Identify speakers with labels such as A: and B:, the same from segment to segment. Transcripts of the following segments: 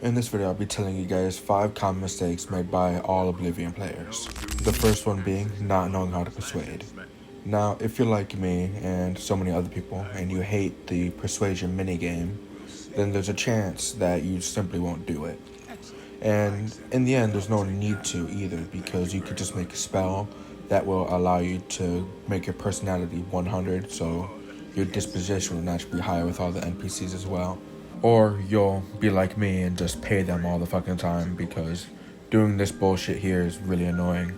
A: In this video, I'll be telling you guys 5 common mistakes made by all Oblivion players. The first one being not knowing how to persuade. Now, if you're like me and so many other people and you hate the persuasion minigame, then there's a chance that you simply won't do it. And in the end, there's no need to either, because you could just make a spell that will allow you to make your personality 100, so your disposition will naturally be higher with all the NPCs as well. Or you'll be like me and just pay them all the fucking time, because doing this bullshit here is really annoying.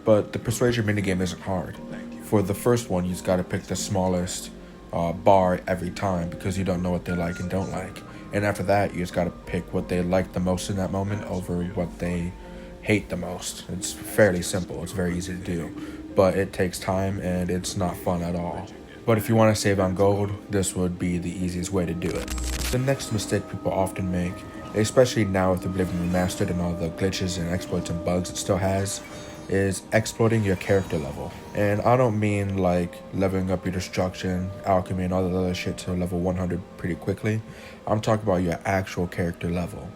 A: But the persuasion minigame isn't hard. For the first one, you just gotta pick the smallest bar every time, because you don't know what they like and don't like. And after that, you just gotta pick what they like the most in that moment over what they hate the most. It's fairly simple, it's very easy to do, but it takes time and it's not fun at all. But if you want to save on gold, this would be the easiest way to do it. The next mistake people often make, especially now with Oblivion Remastered and all the glitches and exploits and bugs it still has, is exploiting your character level. And I don't mean like leveling up your destruction, alchemy, and all that other shit to level 100 pretty quickly. I'm talking about your actual character level.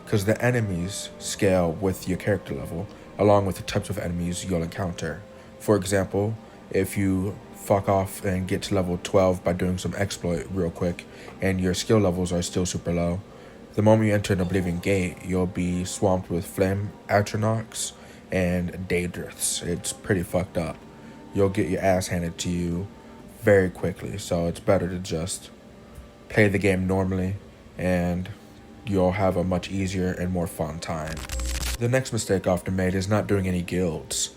A: Because the enemies scale with your character level, along with the types of enemies you'll encounter. For example, if you fuck off and get to level 12 by doing some exploit real quick, and your skill levels are still super low, the moment you enter an Oblivion gate, you'll be swamped with flame atronachs and daedriths. It's pretty fucked up. You'll get your ass handed to you very quickly, so it's better to just play the game normally, and you'll have a much easier and more fun time. The next mistake often made is not doing any guilds.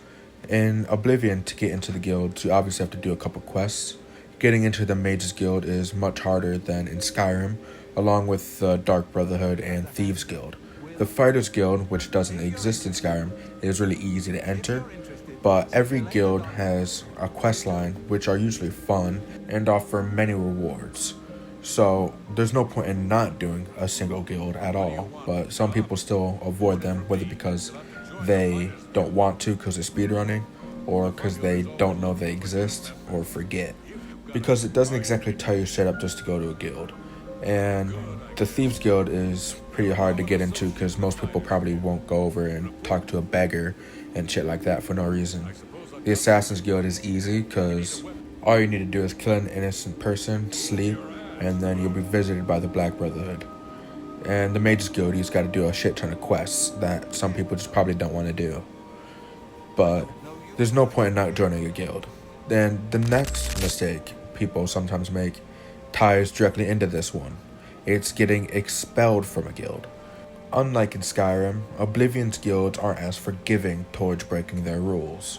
A: In Oblivion, to get into the guilds, you obviously have to do a couple quests. Getting into the Mages Guild is much harder than in Skyrim, along with the Dark Brotherhood and Thieves Guild. The Fighters Guild, which doesn't exist in Skyrim, is really easy to enter, but every guild has a quest line which are usually fun and offer many rewards. So there's no point in not doing a single guild at all, but some people still avoid them, whether because they don't want to because of speedrunning, or because they don't know they exist, or forget. Because it doesn't exactly tell you straight up just to go to a guild. And the Thieves Guild is pretty hard to get into because most people probably won't go over and talk to a beggar and shit like that for no reason. The Assassin's Guild is easy because all you need to do is kill an innocent person, sleep, and then you'll be visited by the Black Brotherhood. And the Mages Guild, you just gotta do a shit ton of quests that some people just probably don't want to do. But there's no point in not joining a guild. Then the next mistake people sometimes make ties directly into this one. It's getting expelled from a guild. Unlike in Skyrim, Oblivion's guilds aren't as forgiving towards breaking their rules.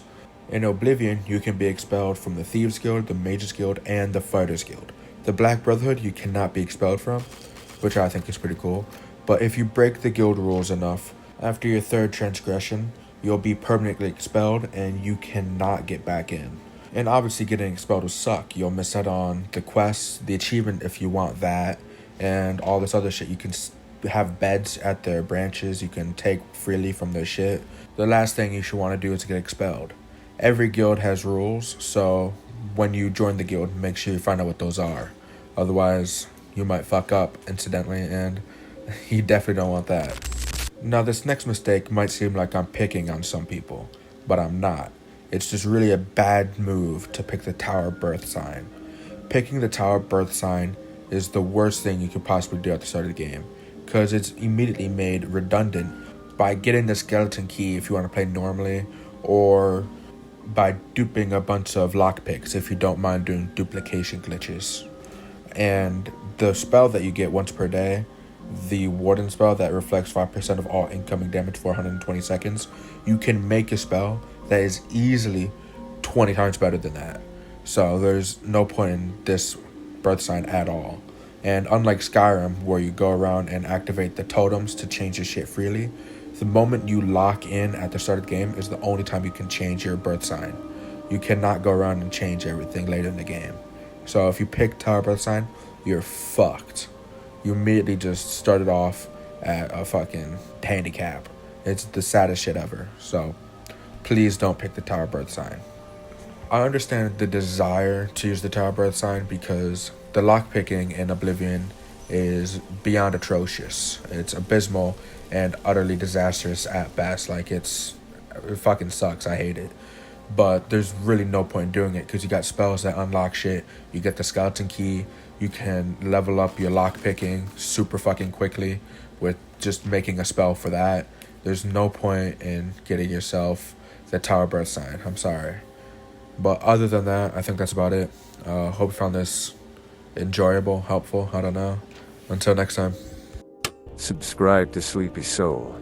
A: In Oblivion, you can be expelled from the Thieves Guild, the Mages Guild, and the Fighters Guild. The Black Brotherhood you cannot be expelled from, which I think is pretty cool. But if you break the guild rules enough, after your 3rd transgression, you'll be permanently expelled and you cannot get back in. And obviously getting expelled will suck. You'll miss out on the quests, the achievement if you want that, and all this other shit. You can have beds at their branches, you can take freely from their shit. The last thing you should want to do is get expelled. Every guild has rules, so when you join the guild, make sure you find out what those are. Otherwise, you might fuck up incidentally, and you definitely don't want that. Now, this next mistake might seem like I'm picking on some people, but I'm not. It's just really a bad move to pick the Tower Birth sign. Picking the Tower Birth sign is the worst thing you could possibly do at the start of the game, because it's immediately made redundant by getting the skeleton key if you want to play normally, or by duping a bunch of lockpicks if you don't mind doing duplication glitches. And the spell that you get once per day, the Warden spell that reflects 5% of all incoming damage for 120 seconds, you can make a spell that is easily 20 times better than that. So there's no point in this birth sign at all. And unlike Skyrim, where you go around and activate the totems to change your shit freely, the moment you lock in at the start of the game is the only time you can change your birth sign. You cannot go around and change everything later in the game. So if you pick Tower Birth sign, you're fucked. You immediately just started off at a fucking handicap. It's the saddest shit ever. So please don't pick the Tower Birth sign. I understand the desire to use the Tower Birth sign because the lockpicking in Oblivion is beyond atrocious. It's abysmal and utterly disastrous at best. Like, it fucking sucks. I hate it. But there's really no point in doing it because you got spells that unlock shit. You get the skeleton key. You can level up your lock picking super fucking quickly with just making a spell for that. There's no point in getting yourself the Tower Birth sign. I'm sorry. But other than that, I think that's about it. Hope you found this enjoyable, helpful. I don't know. Until next time.
B: Subscribe to Sleepy Soul.